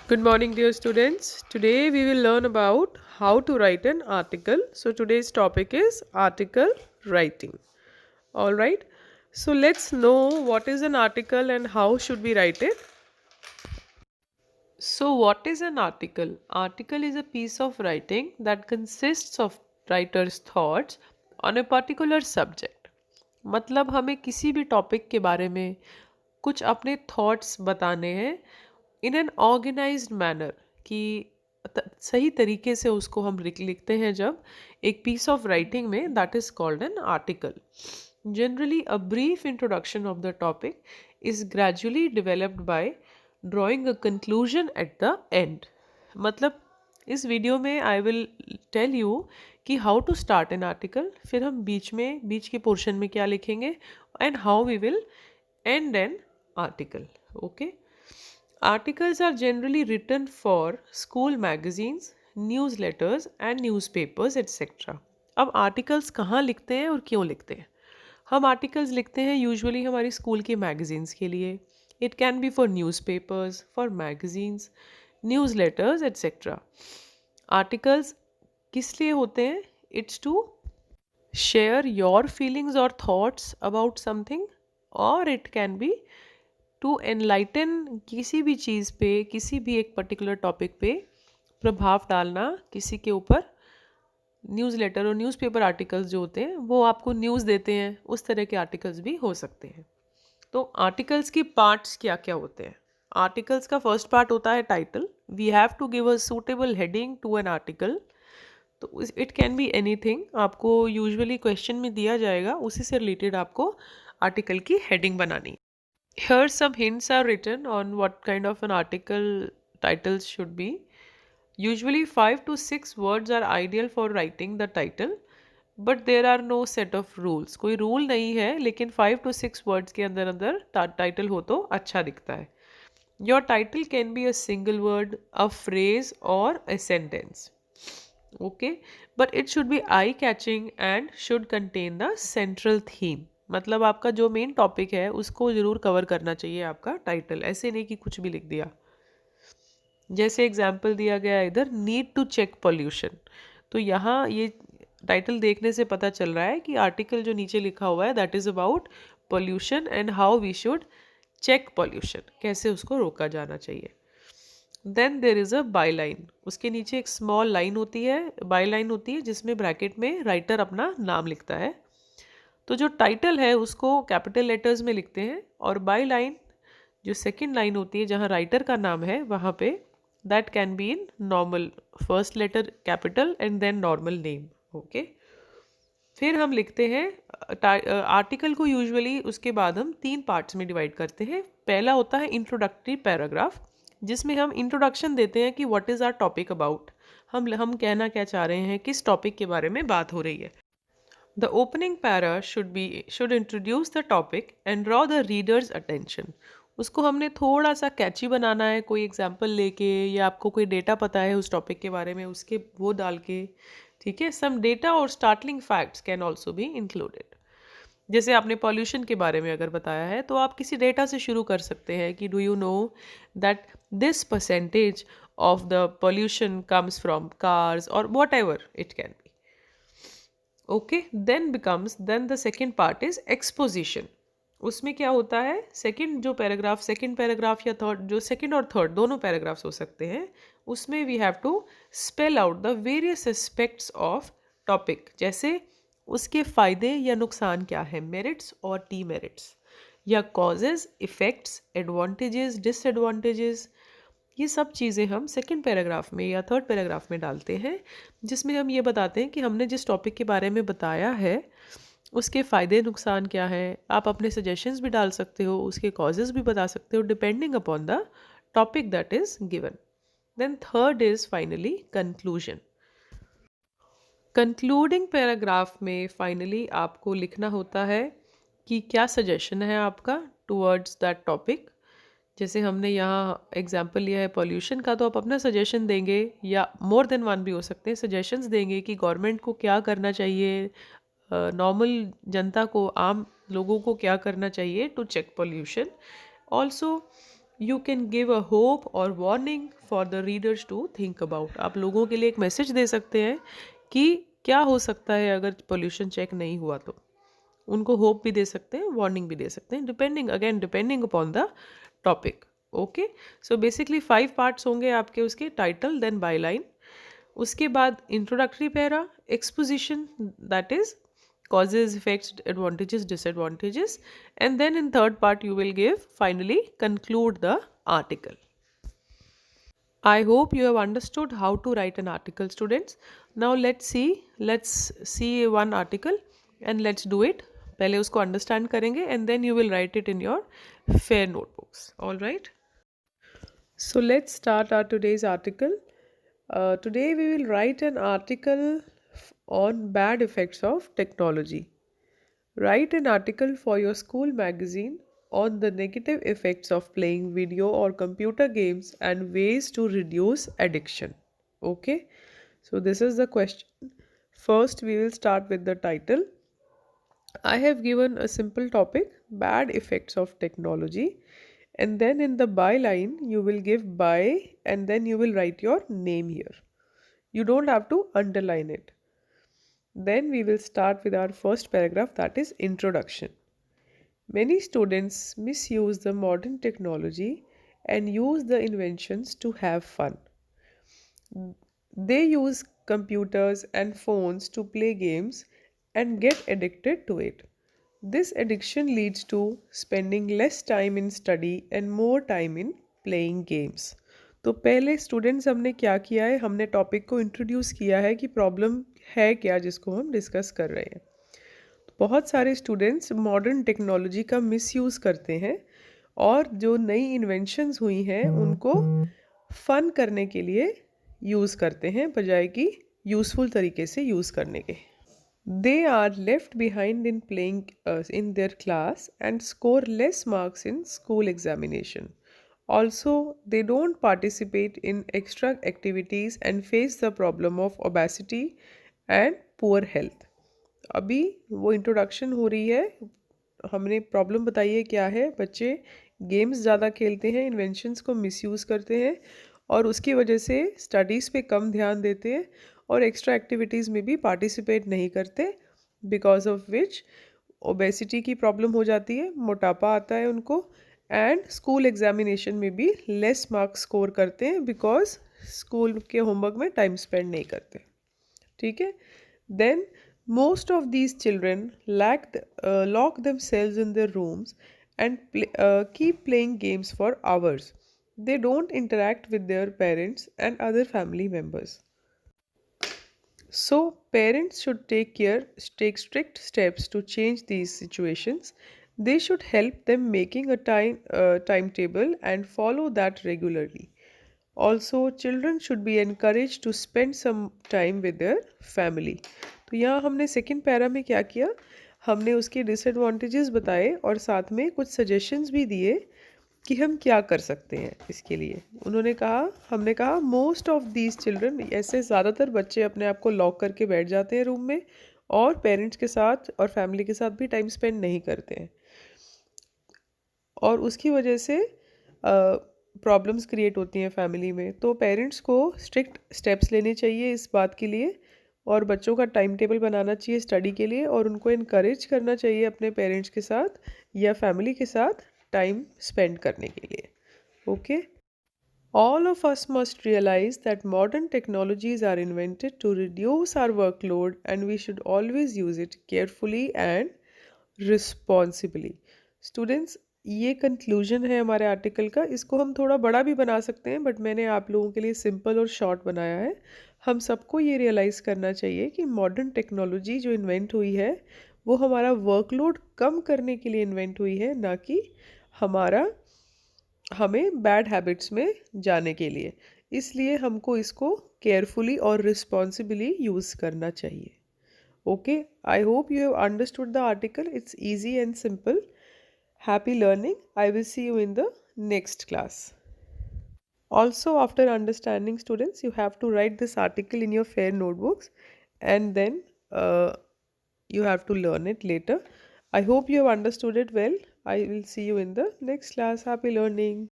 Good morning, dear students. Today we will learn about how to write an article. So, today's topic is article writing. All right. So, let's know what is an article and how should we write it. So, what is an article? Article is a piece of writing that consists of writer's thoughts on a particular subject. मतलब हमें किसी भी topic के बारे में कुछ अपने thoughts बताने हैं इन एन ऑर्गेनाइज्ड मैनर कि सही तरीके से उसको हम लिखते हैं जब एक पीस ऑफ राइटिंग में that is called an article. Generally a brief introduction of the topic is gradually developed by drawing a conclusion at the end. मतलब इस वीडियो में आई विल टेल यू कि how to start an article, फिर हम बीच के portion में क्या लिखेंगे and how we will end an article. Okay. Articles are generally written for school magazines, newsletters and newspapers etc. अब आर्टिकल्स कहाँ लिखते हैं और क्यों लिखते हैं? हम आर्टिकल्स लिखते हैं यूजुअली हमारी स्कूल के मैगजीन्स के लिए. It can be for newspapers, for magazines, newsletters etcetera. Articles किस लिए होते हैं? It's to share your feelings और थॉट्स अबाउट समथिंग, और it can be to enlighten किसी भी चीज़ पे, किसी भी एक पर्टिकुलर टॉपिक पे प्रभाव डालना किसी के ऊपर. न्यूज़लेटर और न्यूज़पेपर आर्टिकल्स जो होते हैं वो आपको न्यूज़ देते हैं, उस तरह के आर्टिकल्स भी हो सकते हैं. तो आर्टिकल्स की पार्ट्स क्या क्या होते हैं? आर्टिकल्स का फर्स्ट पार्ट होता है title. We have to give a suitable heading to an article. तो इट कैन बी एनीथिंग. आपको यूजुअली क्वेश्चन में दिया जाएगा, उसी से रिलेटेड आपको आर्टिकल की हेडिंग बनानी. Here some hints are written on what kind of an article titles should be. Usually 5 to 6 words are ideal for writing the title, but there are no set of rules. कोई rule नहीं है, लेकिन 5 to 6 words के अंदर अंदर title हो तो अच्छा दिखता है. Your title can be a single word, a phrase or a sentence. Okay, but it should be eye-catching and should contain the central theme. मतलब आपका जो मेन टॉपिक है उसको ज़रूर कवर करना चाहिए आपका टाइटल. ऐसे नहीं कि कुछ भी लिख दिया. जैसे एग्जाम्पल दिया गया इधर, नीड टू चेक पॉल्यूशन. तो यहाँ ये टाइटल देखने से पता चल रहा है कि आर्टिकल जो नीचे लिखा हुआ है that is about pollution and how we should check pollution, कैसे उसको रोका जाना चाहिए. Then there is a byline. उसके नीचे एक स्मॉल लाइन होती है, बाई लाइन होती है, जिसमें ब्रैकेट में राइटर अपना नाम लिखता है. तो जो टाइटल है उसको कैपिटल लेटर्स में लिखते हैं, और बाई लाइन जो सेकंड लाइन होती है जहाँ राइटर का नाम है वहाँ पे that can be in normal, first letter capital and then normal name. Okay. फिर हम लिखते हैं आर्टिकल को. यूजुअली उसके बाद हम 3 पार्ट्स में डिवाइड करते हैं. पहला होता है इंट्रोडक्टरी पैराग्राफ, जिसमें हम इंट्रोडक्शन देते हैं कि what is our topic about. हम कहना क्या चाह रहे हैं, किस टॉपिक के बारे में बात हो रही है. The opening para should introduce the topic and draw the reader's attention. उसको हमने थोड़ा सा कैची बनाना है, कोई एग्जाम्पल लेके, या आपको कोई डेटा पता है उस टॉपिक के बारे में, उसके वो डाल के. ठीक है. सम डेटा और startling facts can also be included. जैसे आपने पॉल्यूशन के बारे में अगर बताया है तो आप किसी डेटा से शुरू कर सकते हैं कि do you know that this percentage of the pollution comes from cars, और whatever it can be. Okay. Then the second part is exposition. उसमें क्या होता है, सेकेंड पैराग्राफ या थर्ड, जो सेकेंड और थर्ड दोनों पैराग्राफ्स हो सकते हैं, उसमें we have to spell out the various aspects of topic. जैसे उसके फ़ायदे या नुकसान क्या है, मेरिट्स और डीमेरिट्स, या कॉजेज, इफ़ेक्ट्स, एडवांटेजेस, डिसएडवांटेजेस. ये सब चीज़ें हम सेकंड पैराग्राफ में या थर्ड पैराग्राफ में डालते हैं, जिसमें हम ये बताते हैं कि हमने जिस टॉपिक के बारे में बताया है उसके फ़ायदे नुकसान क्या है. आप अपने सजेशंस भी डाल सकते हो, उसके कॉजेज़ भी बता सकते हो, depending upon the topic that is given. Then third is finally conclusion. Concluding paragraph में फाइनली आपको लिखना होता है कि क्या सजेशन है आपका टुवर्ड्स दैट टॉपिक. जैसे हमने यहाँ एग्जाम्पल लिया है पॉल्यूशन का, तो आप अपना सजेशन देंगे, या मोर देन वन भी हो सकते हैं, सजेशंस देंगे कि गवर्नमेंट को क्या करना चाहिए, नॉर्मल जनता को, आम लोगों को क्या करना चाहिए to check pollution. Also you can give a hope और warning for the readers to think about. आप लोगों के लिए एक मैसेज दे सकते हैं कि क्या हो सकता है अगर पोल्यूशन चेक नहीं हुआ तो। उनको होप भी दे सकते हैं, वार्निंग भी दे सकते हैं, depending upon the topic. Okay, so basically 5 parts होंगे आपके उसके, टाइटल देन बायलाइन, उसके बाद introductory para, exposition that is causes, effects, advantages, disadvantages, and then in third part you will give finally conclude the article. I hope you have understood how to write an article, students. Now let's see one article and let's do it. पहले उसको understand करेंगे and then you will write it in your fair notebooks. All right. So let's start our today's article. Today we will write an article on bad effects of technology. Write an article for your school magazine on the negative effects of playing video or computer games and ways to reduce addiction. Okay, so this is the question. First, we will start with the title. I have given a simple topic, bad effects of technology, and then in the byline, you will give by and then you will write your name here. You don't have to underline it. Then we will start with our first paragraph, that is introduction. Many students misuse the modern technology and use the inventions to have fun. They use computers and phones to play games and get addicted to it. This addiction leads to spending less time in study and more time in playing games. तो पहले students हमने क्या किया है, हमने topic को introduce किया है कि प्रॉब्लम है क्या जिसको हम डिस्कस कर रहे हैं। तो बहुत सारे स्टूडेंट्स मॉडर्न टेक्नोलॉजी का मिसयूज़ करते हैं और जो नई इन्वेंशंस हुई हैं उनको फन करने के लिए यूज़ करते हैं बजाय कि यूज़फुल तरीके से यूज़ करने के। They are left behind in playing in their class and score less marks in school examination. Also, they don't participate in extra activities and face the problem of obesity and poor health. अभी वो introduction हो रही है, हमने problem बताई है क्या है, बच्चे गेम्स ज़्यादा खेलते हैं, इन्वेंशंस को मिसयूज़ करते हैं और उसकी वजह से स्टडीज़ पे कम ध्यान देते हैं और एक्स्ट्रा एक्टिविटीज़ में भी पार्टिसिपेट नहीं करते, बिकॉज ऑफ विच ओबेसिटी की प्रॉब्लम हो जाती है, मोटापा आता है उनको, एंड स्कूल एग्जामिनेशन में भी लेस मार्क्स स्कोर करते हैं बिकॉज स्कूल के होमवर्क में टाइम स्पेंड नहीं करते। ठीक है, then most of these children lock themselves in their rooms and keep playing games for hours. They don't interact with their parents and other family members. So parents should take strict steps to change these situations. They should help them making a timetable and follow that regularly. Also, children should be encouraged to spend some time with their family. तो यहाँ हमने second para में क्या किया, हमने उसके disadvantages बताए और साथ में कुछ सजेशंस भी दिए कि हम क्या कर सकते हैं इसके लिए। हमने कहा मोस्ट ऑफ दीज चिल्ड्रन, ऐसे ज़्यादातर बच्चे अपने आप को लॉक करके बैठ जाते हैं रूम में और पेरेंट्स के साथ और फैमिली के साथ भी टाइम स्पेंड नहीं करते हैं और उसकी वजह से प्रॉब्लम्स क्रिएट होती हैं फैमिली में। तो पेरेंट्स को स्ट्रिक्ट स्टेप्स लेने चाहिए इस बात के लिए और बच्चों का टाइम टेबल बनाना चाहिए स्टडी के लिए और उनको इनकरेज करना चाहिए अपने पेरेंट्स के साथ या फैमिली के साथ टाइम स्पेंड करने के लिए। Okay, all of us must realise that modern technologies are invented to reduce our workload and we should always use it carefully and responsibly. Students, ये कंक्लूजन है हमारे आर्टिकल का। इसको हम थोड़ा बड़ा भी बना सकते हैं बट मैंने आप लोगों के लिए सिंपल और शॉर्ट बनाया है। हम सबको ये रियलाइज़ करना चाहिए कि मॉडर्न टेक्नोलॉजी जो इन्वेंट हुई है वो हमारा वर्कलोड कम करने के लिए इन्वेंट हुई है, ना कि हमें बैड हैबिट्स में जाने के लिए। इसलिए हमको इसको केयरफुली और रिस्पॉन्सिबली यूज़ करना चाहिए। Okay, I hope you have understood the article. It's easy and simple. Happy learning. I will see you in the next class. Also, after understanding, students, you have to write this article in your fair notebooks and then you have to learn it later. I hope you have understood it well. I will see you in the next class. Happy learning.